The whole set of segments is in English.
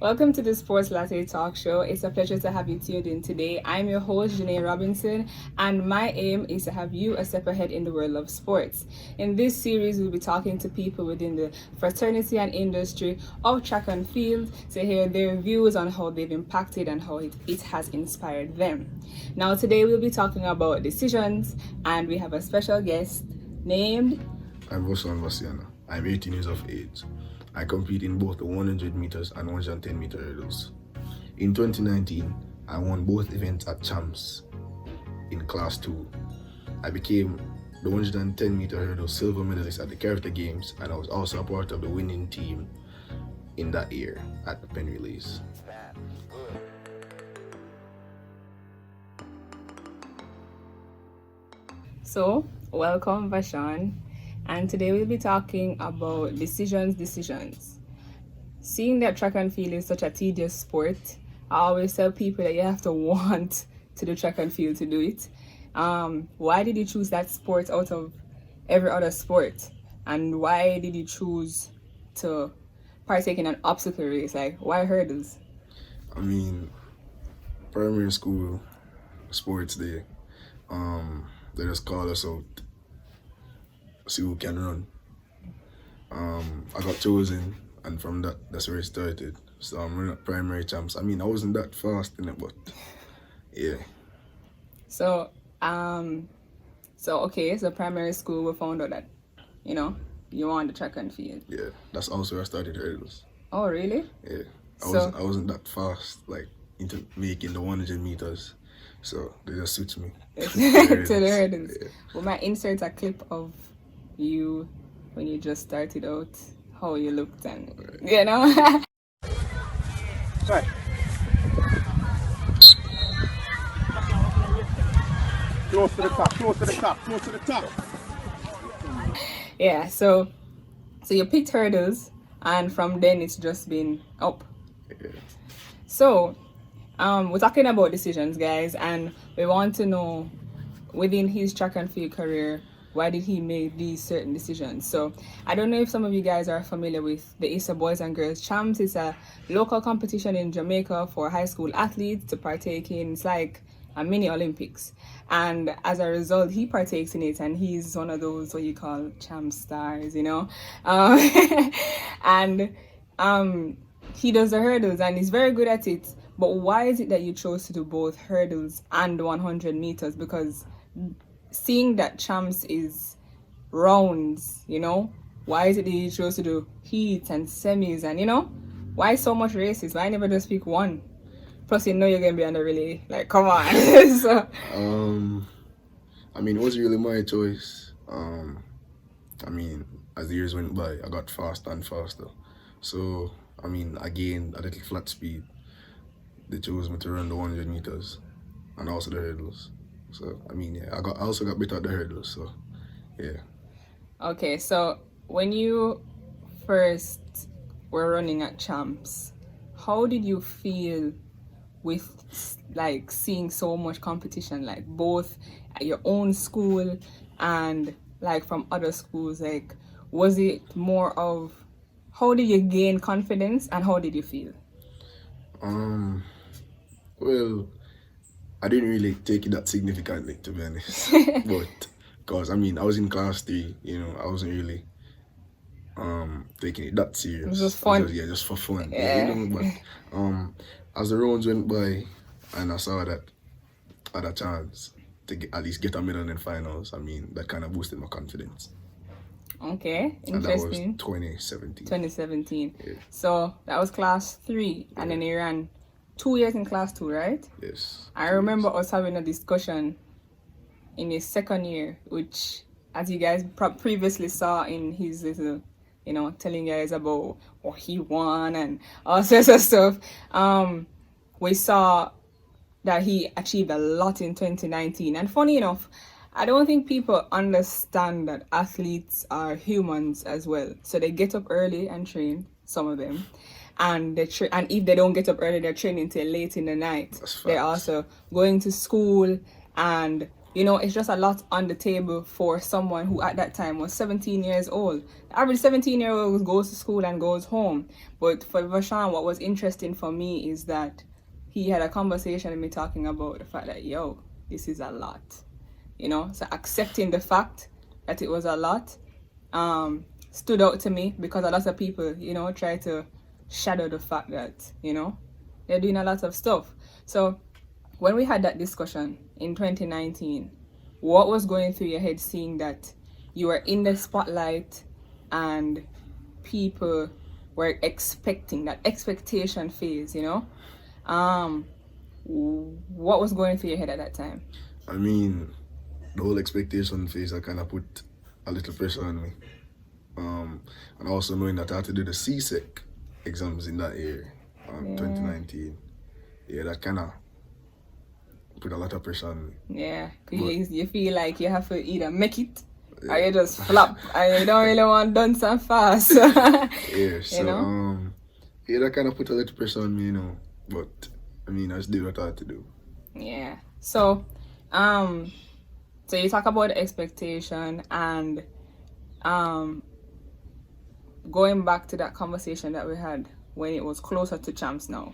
Welcome to the Sports Latte Talk Show. It's a pleasure to have you tuned in today. I'm your host, Janae Robinson, and my aim is to have you a step ahead in the world of sports. In this series, we'll be talking to people within the fraternity and industry of track and field to hear their views on how they've impacted and how it has inspired them. Now, today we'll be talking about decisions, and we have a special guest named... I'm Vashaun. I'm 18 years of age. I compete in both the 100 meters and 110 meter hurdles. In 2019, I won both events at Champs in Class 2. I became the 110 meter hurdle silver medalist at the Character Games, and I was also a part of the winning team in that year at the Pen Relays. So, welcome, Vashaun. And today we'll be talking about decisions. Seeing that track and field is such a tedious sport, I always tell people that you have to want to do track and field to do it. Why did you choose that sport out of every other sport? And why did you choose to partake in an obstacle race? Like, why hurdles? Primary school sports day, they just call us out, see who can run. I got chosen, and from that's where it started. So I'm running at primary champs. I wasn't that fast in it, but yeah. So primary school, we found out that, you want the track and field. Yeah, that's also where I started hurdles. Oh, really? Yeah, I wasn't that fast, like, into making the 100 meters. So they just switched me to the hurdles. Yeah. We might insert a clip of you when you just started out, how you looked, and Right. Close to the top. Yeah, so you picked hurdles, and from then it's just been up. Yeah. So we're talking about decisions, guys, and we want to know, within his track and field career, why did he make these certain decisions? So I don't know if some of you guys are familiar with the ISA Boys and Girls Champs. It's a local competition in Jamaica for high school athletes to partake in. It's like a mini Olympics, and as a result he partakes in it, and he's one of those what you call champ stars, and he does the hurdles and he's very good at it. But why is it that you chose to do both hurdles and 100 meters? Because seeing that champs is rounds, why is it that you chose to do heats and semis, and why so much races? Why never just pick one? Plus, you're gonna be on the relay. Like, come on. So, it wasn't really my choice. As the years went by, I got faster and faster. So, I gained a little flat speed. They chose me to run the 100 meters and also the hurdles. So, I also got better at the hurdles, so, yeah. Okay, so when you first were running at Champs, how did you feel with, like, seeing so much competition, like, both at your own school and, like, from other schools? Like, was it more of, how did you gain confidence and how did you feel? Well, I didn't really take it that significantly, to be honest. But, because, I was in class 3, I wasn't really taking it that serious. It was just fun. Just for fun. Yeah. But as the rounds went by and I saw that I had a chance to at least get a medal in finals, that kind of boosted my confidence. Okay, interesting. And that was 2017. 2017. Yeah. So that was class 3, and then you ran 2 years in class 2, right? Yes. I remember us having a discussion in his second year, which, as you guys previously saw in his little, telling you guys about what he won and all sorts of stuff. We saw that he achieved a lot in 2019. And funny enough, I don't think people understand that athletes are humans as well. So they get up early and train, some of them. And and if they don't get up early, they're training till late in the night. They're also going to school and, you know, it's just a lot on the table for someone who at that time was 17 years old. The average 17-year-old goes to school and goes home. But for Vashaun, what was interesting for me is that he had a conversation with me talking about the fact that, yo, this is a lot. You know, so accepting the fact that it was a lot stood out to me, because a lot of people, you know, try to shadow the fact that, you know, they're doing a lot of stuff. So when we had that discussion in 2019, what was going through your head seeing that you were in the spotlight and people were expecting that expectation phase, you know? What was going through your head at that time? I mean, the whole expectation phase, I kind of put a little pressure on me. And also knowing that I had to do the CSEC exams in that year, 2019. Yeah, that kind of put a lot of pressure on me. Yeah, you feel like you have to either make it or you just flop and you don't really want done so fast. Yeah, so, you know? Yeah, that kind of put a little pressure on me, you know. But, I mean, I just did what I had to do. Yeah. So, so you talk about the expectation and going back to that conversation that we had when it was closer to champs now.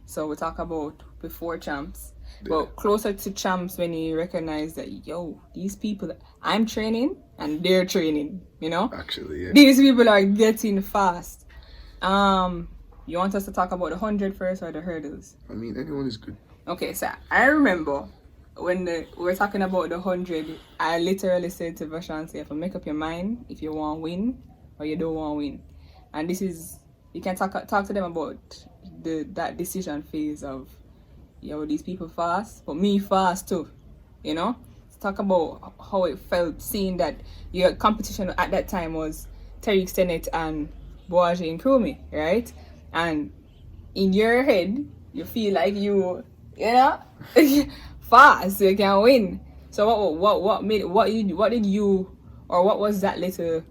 So we talk about before champs, but closer to champs when you recognize that, yo, these people, I'm training and they're training, you know? Actually, yeah. These people are getting fast. You want us to talk about the 100 first or the hurdles? I mean, anyone is good. Okay, so I remember when we were talking about the 100, I literally said to Vashaun, say, make up your mind if you want to win or you don't want to win. And this is, you can talk to them about that decision phase of, yo, these people fast, but me fast too, you know? Let's talk about how it felt seeing that your competition at that time was Tariq Sennett and Boaji and Krumi, right? And in your head, you feel like you know, fast, so you can win. So what did you, or what was that little,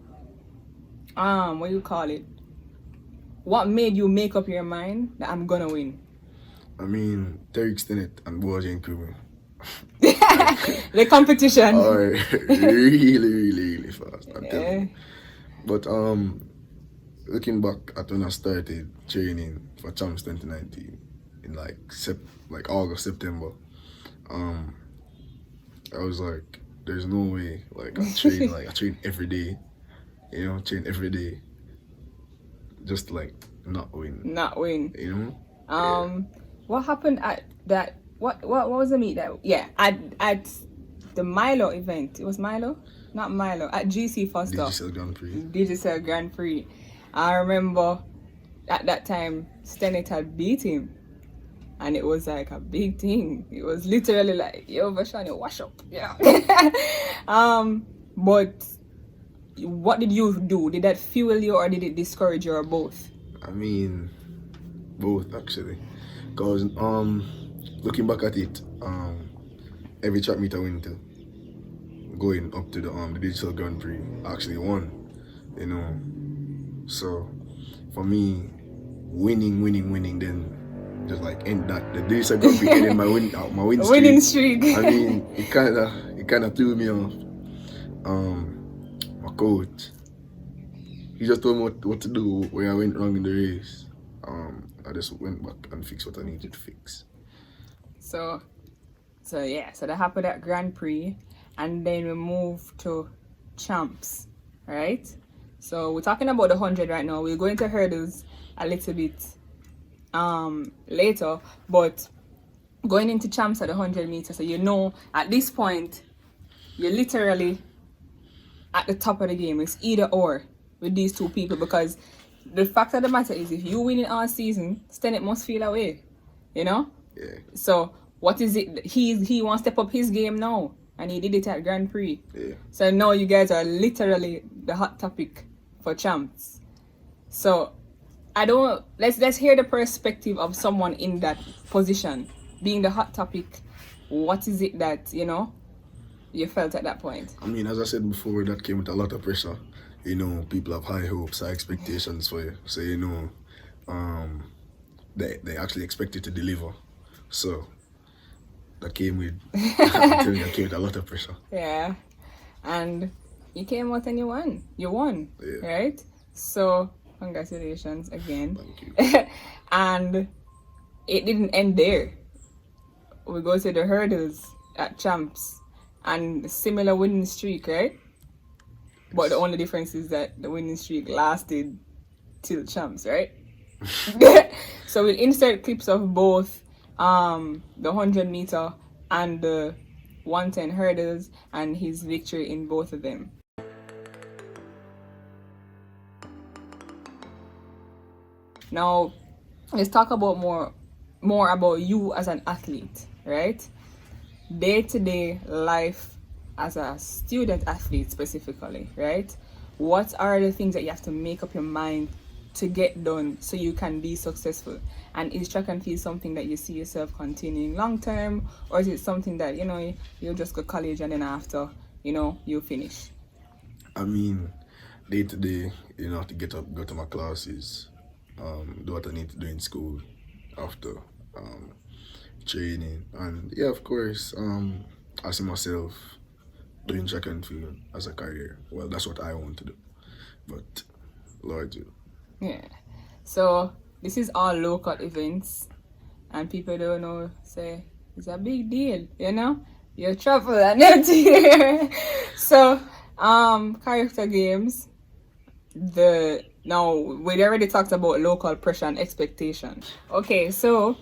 what do you call it? What made you make up your mind that I'm gonna win? I mean, Tariq Sennett and Boaji and Krumi. The competition. Are really fast. I'm telling you. But looking back at when I started training for Champs 2019 in like August, September, I was like, there's no way. Like I train every day, you know, train every day, just to, like not win. Not win. You know. What happened at that? What was the meet that? Yeah, at the Milo event. It was Milo, not Milo. At GC Foster. Digital Grand Prix. Digital Grand Prix. I remember at that time Stennett had beat him, and it was like a big thing. It was literally like, yo, Vashaun, you wash up. Yeah. But what did you do? Did that fuel you or did it discourage you, or both? I mean, both actually. Cause looking back at it, every track meet I went to, going up to the Digital Grand Prix, I actually won. You know. So for me, winning, then just like end that. The Digital Grand Prix ended my win streak. Winning streak. I mean, it kinda threw me off. My coach, he just told me what to do when I went wrong in the race. I just went back and fixed what I needed to fix. So that happened at Grand Prix, and then we moved to champs, right? So we're talking about the 100 right now. We'll go into hurdles a little bit later, but going into champs at the 100 meters, so you know at this point you're literally at the top of the game. It's either or with these two people, because the fact of the matter is, if you win it all season, Stennett must feel away, you know? Yeah. So what is it? He wants to step up his game now, and he did it at Grand Prix. Yeah. So now you guys are literally the hot topic for champs. So let's hear the perspective of someone in that position, being the hot topic. What is it that, you know, you felt at that point? I mean, as I said before, that came with a lot of pressure. You know, people have high hopes, high expectations for you. So, you know, they actually expect you to deliver. So, that came with, I'm telling you, that came with a lot of pressure. Yeah. And you came out and you won. You won. Yeah. Right? So, congratulations again. Thank you. And it didn't end there. We go to the hurdles at Champs and similar winning streak, right? But the only difference is that the winning streak lasted till Champs, right? So we'll insert clips of both the 100-meter and the 110 hurdles and his victory in both of them. Now, let's talk about more about you as an athlete, right? Day-to-day life as a student athlete specifically, right? What are the things that you have to make up your mind to get done so you can be successful? And is track and field something that you see yourself continuing long term, or is it something that you'll just go college and then after you finish? I mean, day to day, have to get up, go to my classes, do what I need to do in school after training, and yeah, of course, I see myself doing track and field as a career. Well, that's what I want to do, but Lord will. Yeah. So this is all local events, and people don't know. Say it's a big deal, You travel and everything. So, character games. Now we already talked about local pressure and expectation. Okay, so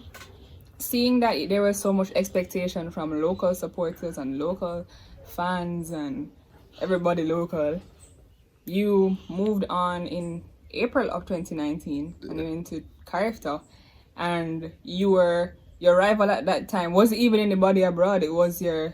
seeing that there was so much expectation from local supporters and local fans and everybody local, you moved on in April of 2019 and you went to character, and your rival at that time wasn't even anybody abroad. It was your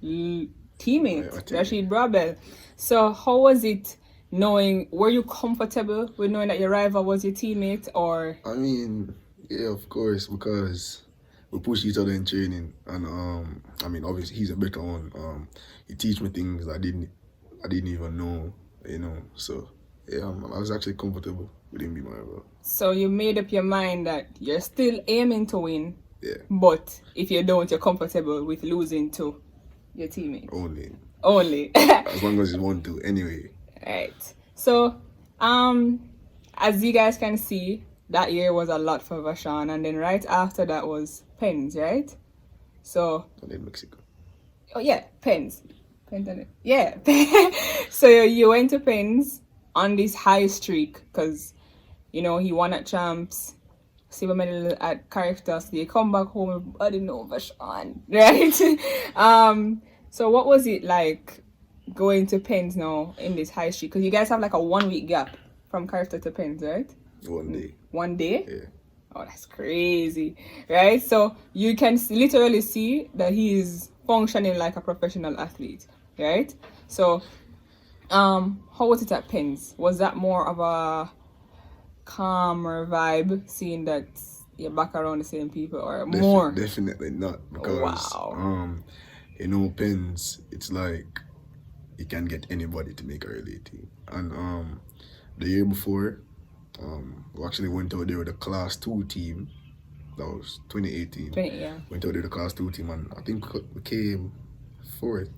teammate, Rashid Brabel. So how was it were you comfortable with knowing that your rival was your teammate, or? I mean, yeah, of course, because we push each other in training, and I mean, obviously he's a better one. He teach me things I didn't even know, So yeah, I was actually comfortable with him being my rival. So you made up your mind that you're still aiming to win. Yeah. But if you don't, you're comfortable with losing to your teammate. Only. As long as it's 1-2, anyway. Right. So, as you guys can see, that year was a lot for Vashaun, and then right after that was Pens, right? So. And then Mexico. Oh yeah, Pens. Yeah. So you went to Pens on this high streak because, he won at Champs, silver medal at character. So you come back home, I didn't know Vashaun, right? So what was it like going to Pens now in this high streak? Because you guys have like a 1 week gap from character to Pens, right? 1 day. 1 day? Yeah. Oh, that's crazy, right? So you can literally see that he is functioning like a professional athlete, right? So, how was it at Pens? Was that more of a calmer vibe, seeing that you're back around the same people, or more? Definitely not, because Pens, it's like you can get anybody to make a relay team. And the year before, we actually went out there with a class 2 team. That was 2018. Went out there with a class 2 team, and I think we came 4th.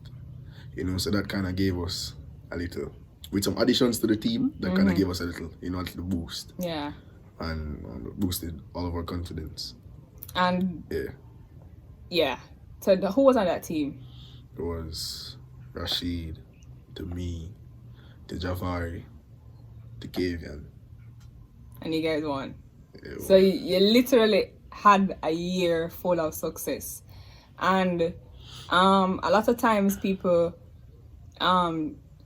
So that kind of gave us a little, with some additions to the team, that kind of gave us a little, a little boost. Yeah. And boosted all of our confidence. And yeah. So who was on that team? It was Rashid, to me, to Javari, to Kavian. And you guys won. Yeah, so you literally had a year full of success. And a lot of times people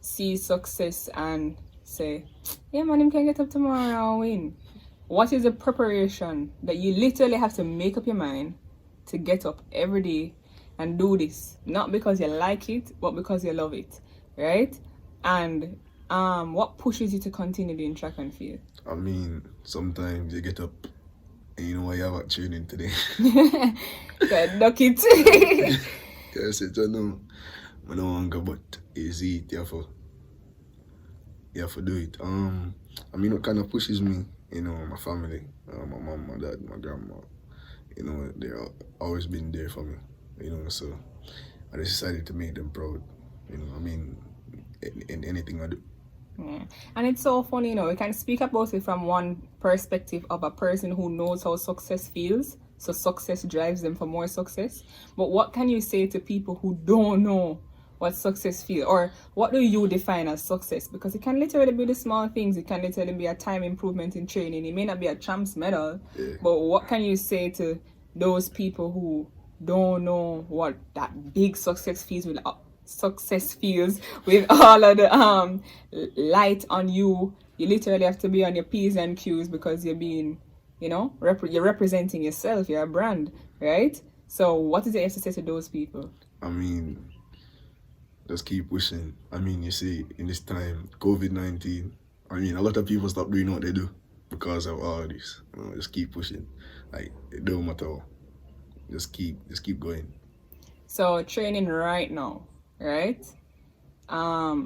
see success and say, yeah man, him can get up tomorrow and win. What is the preparation that you literally have to make up your mind to get up every day and do this? Not because you like it, but because you love it, right? And what pushes you to continue doing track and field? I mean, sometimes you get up and you know what you have at training today. Duck it. Yes, I know. I don't want to go, but it's it. You have to do it. I mean, what kind of pushes me, my family, my mom, my dad, my grandma, they've always been there for me. So I decided to make them proud. I mean, in anything I do. Yeah. And it's so funny, we can speak about it from one perspective of a person who knows how success feels. So success drives them for more success. But what can you say to people who don't know what success feels? Or what do you define as success? Because it can literally be the small things. It can literally be a time improvement in training. It may not be a champ's medal. Yeah. But what can you say to those people who don't know what that big success feels with all of the light on you? You literally have to be on your P's and Q's because you're being, you're representing yourself. You're a brand, right? So what is it you have to say to those people? I mean, just keep pushing. I mean, you see, in this time, COVID-19, I mean, a lot of people stop doing what they do because of all this. Just keep pushing. Like, it don't matter. Just keep going. So training right now, right? Track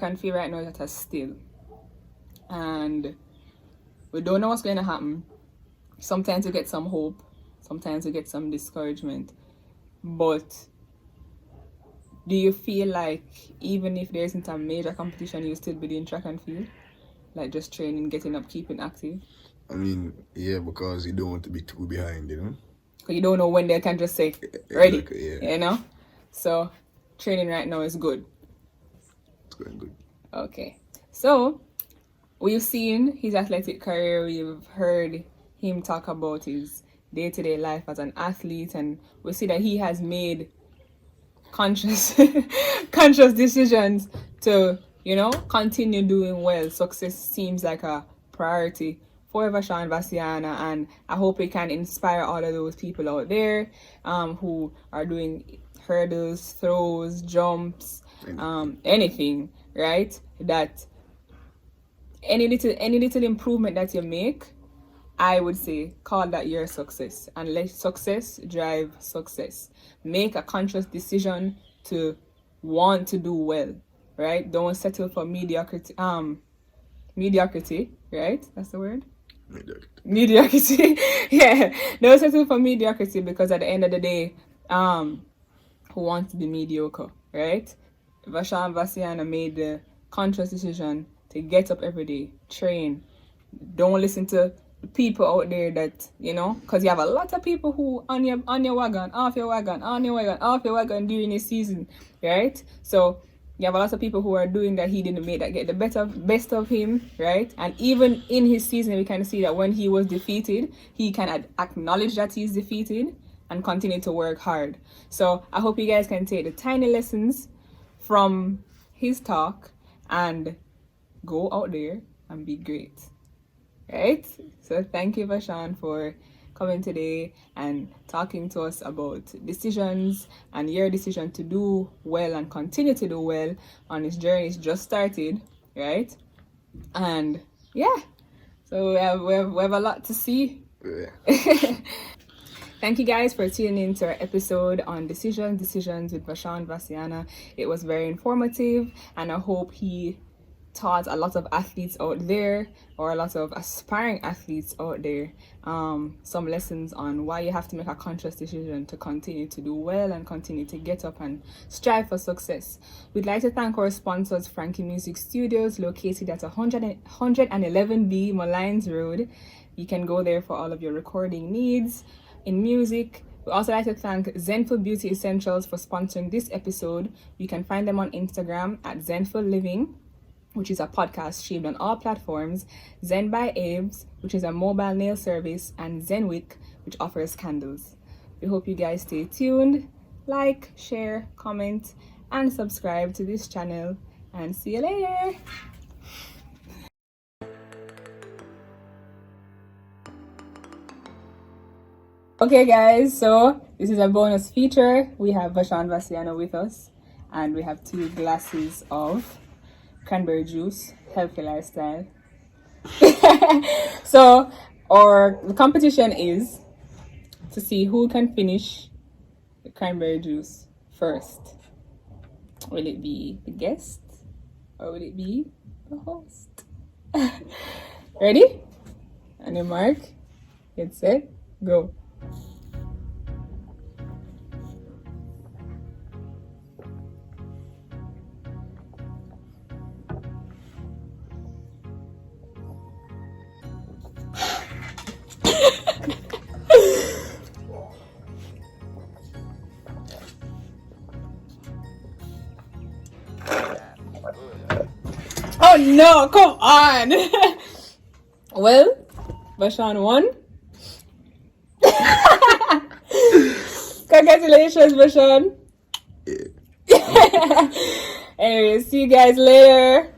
and field right now is at a still, and we don't know what's going to happen. Sometimes we get some hope, sometimes we get some discouragement. But do you feel like even if there isn't a major competition, you still be doing track and field, like just training, getting up, keeping active? I mean, yeah, because you don't want to be too behind, Because you don't know when they can just say ready. Exactly, yeah. So training right now is good. It's going good. Okay, so we've seen his athletic career. We've heard him talk about his day-to-day life as an athlete, and we see that he has made conscious decisions to continue doing well. Success seems like a priority for Vashaun, Vascianna, and I hope it can inspire all of those people out there who are doing hurdles, throws, jumps, anything, right? That any little improvement that you make, I would say call that your success, and let success drive success. Make a conscious decision to want to do well, right? Don't settle for mediocrity, right? That's the word? Mediocrity. Yeah, don't settle for mediocrity, because at the end of the day, who wants to be mediocre, right? Vashaun, Vascianna made the conscious decision to get up every day, train. Don't listen to the people out there that, because you have a lot of people who on your wagon, off your wagon, on your wagon, off your wagon during this season, right? So you have a lot of people who are doing that he didn't make, that get the best of him, right? And even in his season, we can see that when he was defeated, he can acknowledge that he's defeated and continue to work hard. So I hope you guys can take the tiny lessons from his talk and go out there and be great, right? So thank you, Vashaun, for coming today and talking to us about decisions and your decision to do well and continue to do well on this journey. It's just started, right? And yeah, so we have a lot to see. Yeah. Thank you guys for tuning in to our episode on decisions with Vashaun, Vascianna. It was very informative, and I hope he taught a lot of athletes out there, or a lot of aspiring athletes out there, some lessons on why you have to make a conscious decision to continue to do well and continue to get up and strive for success. We'd like to thank our sponsors, Frankie Music Studios, located at 111B Malines Road. You can go there for all of your recording needs in music. We also like to thank Zenful Beauty Essentials for sponsoring this episode. You can find them on Instagram at Zenful Living, which is a podcast streamed on all platforms, Zen by Abe's, which is a mobile nail service, and Zenwick, which offers candles. We hope you guys stay tuned, like, share, comment, and subscribe to this channel, and see you later. Okay guys, so this is a bonus feature. We have Vashaun, Vascianna with us, and we have 2 glasses of cranberry juice, healthy lifestyle. So the competition is to see who can finish the cranberry juice first. Will it be the guest or will it be the host? Ready? On your mark, get set, go. Oh no, come on. Well, Vashaun won. Congratulations, Vashaun. Yeah. Anyway, see you guys later.